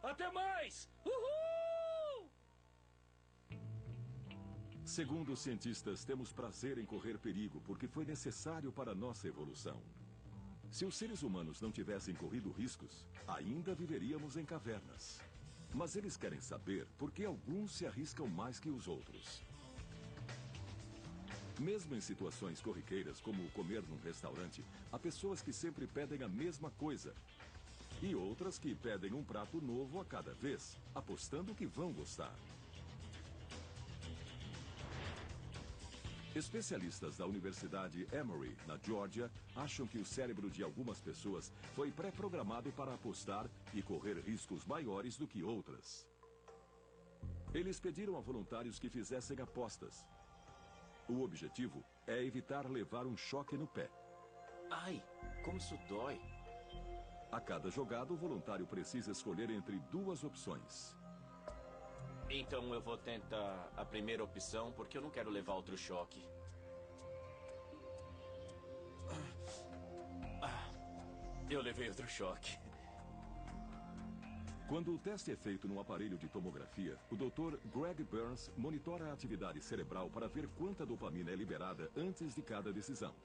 Até mais! Uhul! Segundo os cientistas, temos prazer em correr perigo porque foi necessário para a nossa evolução. Se os seres humanos não tivessem corrido riscos, ainda viveríamos em cavernas. Mas eles querem saber por que alguns se arriscam mais que os outros. Mesmo em situações corriqueiras, como comer num restaurante, há pessoas que sempre pedem a mesma coisa. E outras que pedem um prato novo a cada vez, apostando que vão gostar. Especialistas da Universidade Emory, na Geórgia, acham que o cérebro de algumas pessoas foi pré-programado para apostar e correr riscos maiores do que outras. Eles pediram a voluntários que fizessem apostas. O objetivo é evitar levar um choque no pé. Ai, como isso dói. A cada jogada, o voluntário precisa escolher entre duas opções. Então eu vou tentar a primeira opção, porque eu não quero levar outro choque. Eu levei outro choque. Quando o teste é feito num aparelho de tomografia, o Dr. Greg Burns monitora a atividade cerebral para ver quanta dopamina é liberada antes de cada decisão.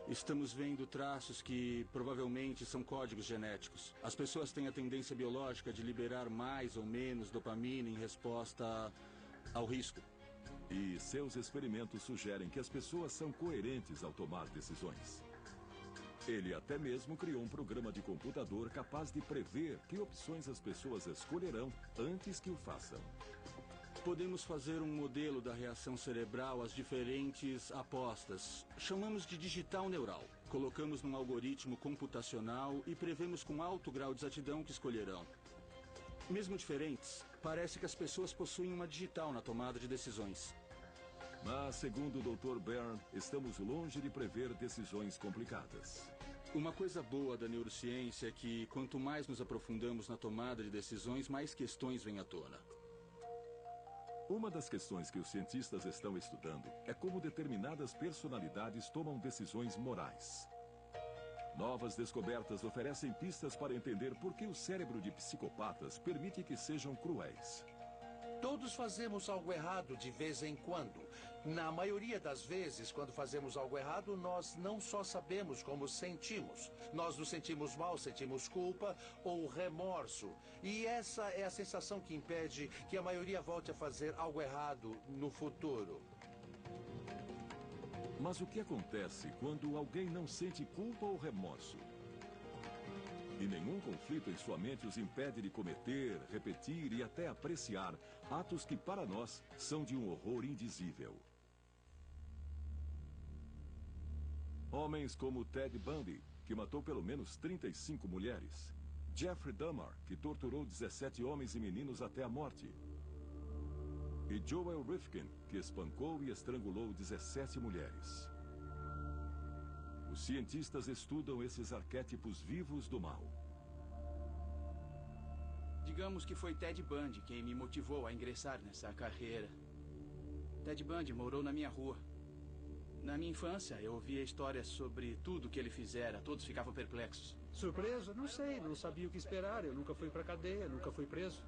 Estamos vendo traços que provavelmente são códigos genéticos. As pessoas têm a tendência biológica de liberar mais ou menos dopamina em resposta ao risco. E seus experimentos sugerem que as pessoas são coerentes ao tomar decisões. Ele até mesmo criou um programa de computador capaz de prever que opções as pessoas escolherão antes que o façam. Podemos fazer um modelo da reação cerebral às diferentes apostas. Chamamos de digital neural. Colocamos num algoritmo computacional e prevemos com alto grau de exatidão o que escolherão. Mesmo diferentes, parece que as pessoas possuem uma digital na tomada de decisões. Mas, segundo o Dr. Byrne, estamos longe de prever decisões complicadas. Uma coisa boa da neurociência é que, quanto mais nos aprofundamos na tomada de decisões, mais questões vêm à tona. Uma das questões que os cientistas estão estudando é como determinadas personalidades tomam decisões morais. Novas descobertas oferecem pistas para entender por que o cérebro de psicopatas permite que sejam cruéis. Todos fazemos algo errado de vez em quando. Na maioria das vezes, quando fazemos algo errado, nós não só sabemos como sentimos. Nós nos sentimos mal, sentimos culpa ou remorso. E essa é a sensação que impede que a maioria volte a fazer algo errado no futuro. Mas o que acontece quando alguém não sente culpa ou remorso? E nenhum conflito em sua mente os impede de cometer, repetir e até apreciar atos que para nós são de um horror indizível. Homens como Ted Bundy, que matou pelo menos 35 mulheres. Jeffrey Dahmer, que torturou 17 homens e meninos até a morte. E Joel Rifkin, que espancou e estrangulou 17 mulheres. Os cientistas estudam esses arquétipos vivos do mal. Digamos que foi Ted Bundy quem me motivou a ingressar nessa carreira. Ted Bundy morou na minha rua. Na minha infância, eu ouvia histórias sobre tudo que ele fizera. Todos ficavam perplexos. Surpreso? Não sei, não sabia o que esperar. Eu nunca fui pra cadeia, nunca fui preso.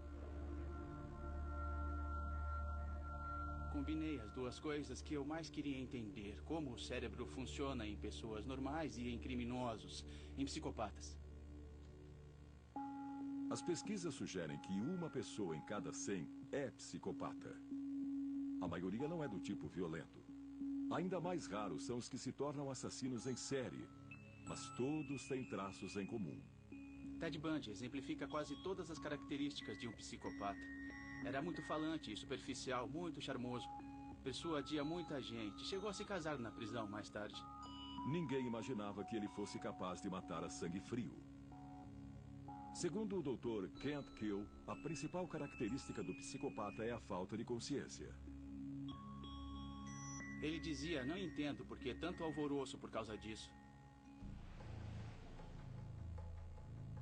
Combinei as duas coisas que eu mais queria entender. Como o cérebro funciona em pessoas normais e em criminosos, em psicopatas. As pesquisas sugerem que uma pessoa em cada 100 é psicopata. A maioria não é do tipo violento. Ainda mais raros são os que se tornam assassinos em série. Mas todos têm traços em comum. Ted Bundy exemplifica quase todas as características de um psicopata. Era muito falante e superficial, muito charmoso. Persuadia muita gente. Chegou a se casar na prisão mais tarde. Ninguém imaginava que ele fosse capaz de matar a sangue frio. Segundo o Dr. Kent Kill, a principal característica do psicopata é a falta de consciência. Ele dizia, não entendo por que tanto alvoroço por causa disso.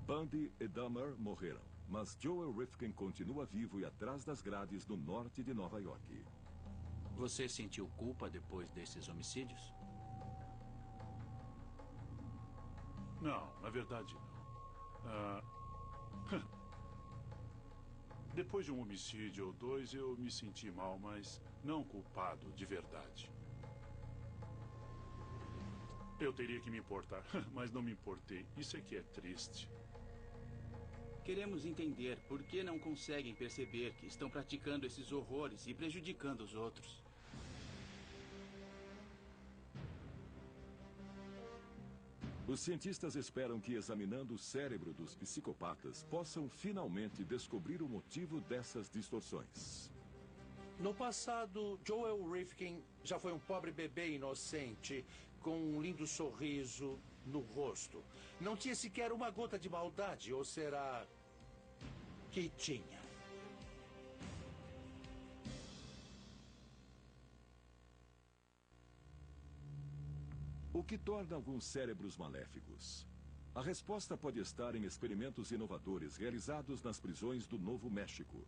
Bundy e Dahmer morreram, mas Joel Rifkin continua vivo e atrás das grades no norte de Nova York. Você sentiu culpa depois desses homicídios? Não, na verdade não. Depois de um homicídio ou dois, eu me senti mal, mas não culpado de verdade. Eu teria que me importar, mas não me importei. Isso é que é triste. Queremos entender por que não conseguem perceber que estão praticando esses horrores e prejudicando os outros. Os cientistas esperam que, examinando o cérebro dos psicopatas, possam finalmente descobrir o motivo dessas distorções. No passado, Joel Rifkin já foi um pobre bebê inocente, com um lindo sorriso no rosto. Não tinha sequer uma gota de maldade, ou será que tinha? O que torna alguns cérebros maléficos? A resposta pode estar em experimentos inovadores realizados nas prisões do Novo México.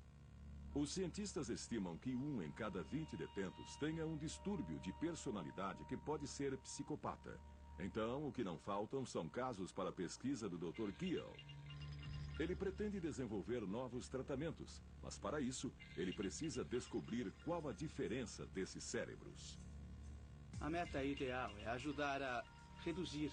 Os cientistas estimam que 1 em cada 20 detentos tenha um distúrbio de personalidade que pode ser psicopata. Então, o que não faltam são casos para a pesquisa do Dr. Kiel. Ele pretende desenvolver novos tratamentos, mas para isso, ele precisa descobrir qual a diferença desses cérebros. A meta ideal é ajudar a reduzir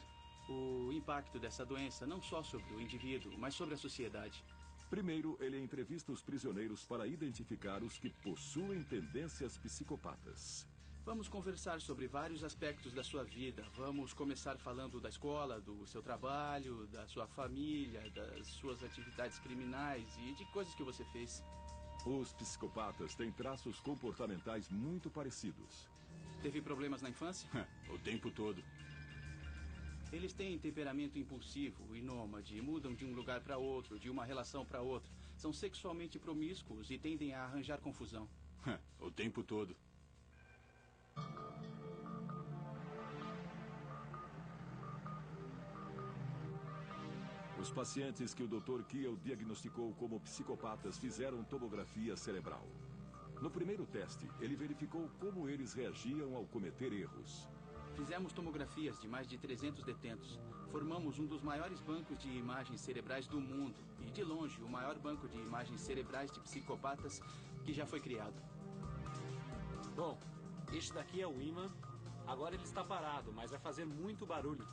o impacto dessa doença, não só sobre o indivíduo, mas sobre a sociedade. Primeiro, ele entrevista os prisioneiros para identificar os que possuem tendências psicopatas. Vamos conversar sobre vários aspectos da sua vida. Vamos começar falando da escola, do seu trabalho, da sua família, das suas atividades criminais e de coisas que você fez. Os psicopatas têm traços comportamentais muito parecidos. Teve problemas na infância? O tempo todo. Eles têm temperamento impulsivo e nômade, mudam de um lugar para outro, de uma relação para outra. São sexualmente promíscuos e tendem a arranjar confusão. O tempo todo. Os pacientes que o Dr. Kiel diagnosticou como psicopatas fizeram tomografia cerebral. No primeiro teste, ele verificou como eles reagiam ao cometer erros. Fizemos tomografias de mais de 300 detentos. Formamos um dos maiores bancos de imagens cerebrais do mundo. E, de longe, o maior banco de imagens cerebrais de psicopatas que já foi criado. Bom, este daqui é o ímã. Agora ele está parado, mas vai fazer muito barulho.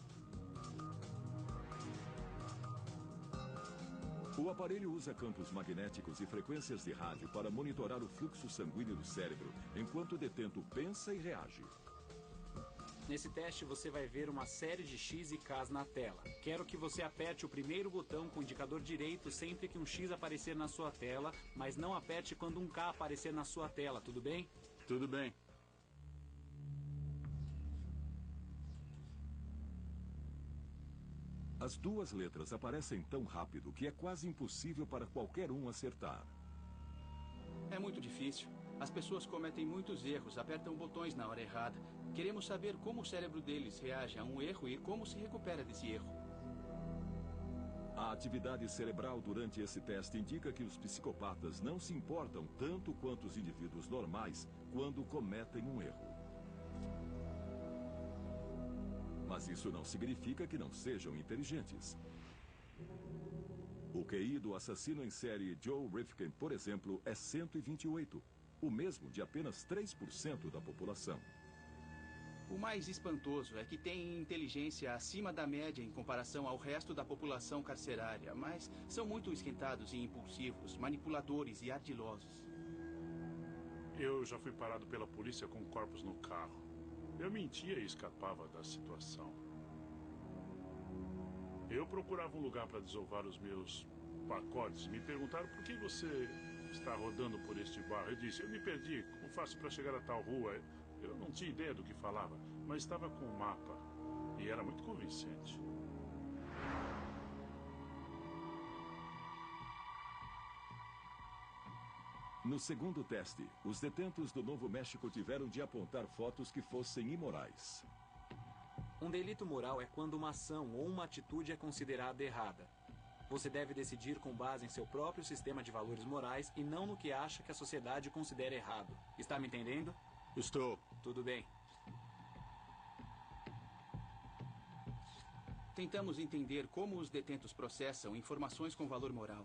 O aparelho usa campos magnéticos e frequências de rádio para monitorar o fluxo sanguíneo do cérebro, enquanto o detento pensa e reage. Nesse teste você vai ver uma série de X e Ks na tela. Quero que você aperte o primeiro botão com o indicador direito sempre que um X aparecer na sua tela, mas não aperte quando um K aparecer na sua tela, tudo bem? Tudo bem. As duas letras aparecem tão rápido que é quase impossível para qualquer um acertar. É muito difícil. As pessoas cometem muitos erros, apertam botões na hora errada. Queremos saber como o cérebro deles reage a um erro e como se recupera desse erro. A atividade cerebral durante esse teste indica que os psicopatas não se importam tanto quanto os indivíduos normais quando cometem um erro. Mas isso não significa que não sejam inteligentes. O QI do assassino em série Joe Rifkin, por exemplo, é 128, o mesmo de apenas 3% da população. O mais espantoso é que têm inteligência acima da média em comparação ao resto da população carcerária, mas são muito esquentados e impulsivos, manipuladores e ardilosos. Eu já fui parado pela polícia com corpos no carro. Eu mentia e escapava da situação. Eu procurava um lugar para desovar os meus pacotes. Me perguntaram por que você está rodando por este bairro. Eu disse, eu me perdi. Como faço para chegar a tal rua? Eu não tinha ideia do que falava, mas estava com um mapa. E era muito convincente. No segundo teste, os detentos do Novo México tiveram de apontar fotos que fossem imorais. Um delito moral é quando uma ação ou uma atitude é considerada errada. Você deve decidir com base em seu próprio sistema de valores morais e não no que acha que a sociedade considera errado. Está me entendendo? Estou. Tudo bem. Tentamos entender como os detentos processam informações com valor moral.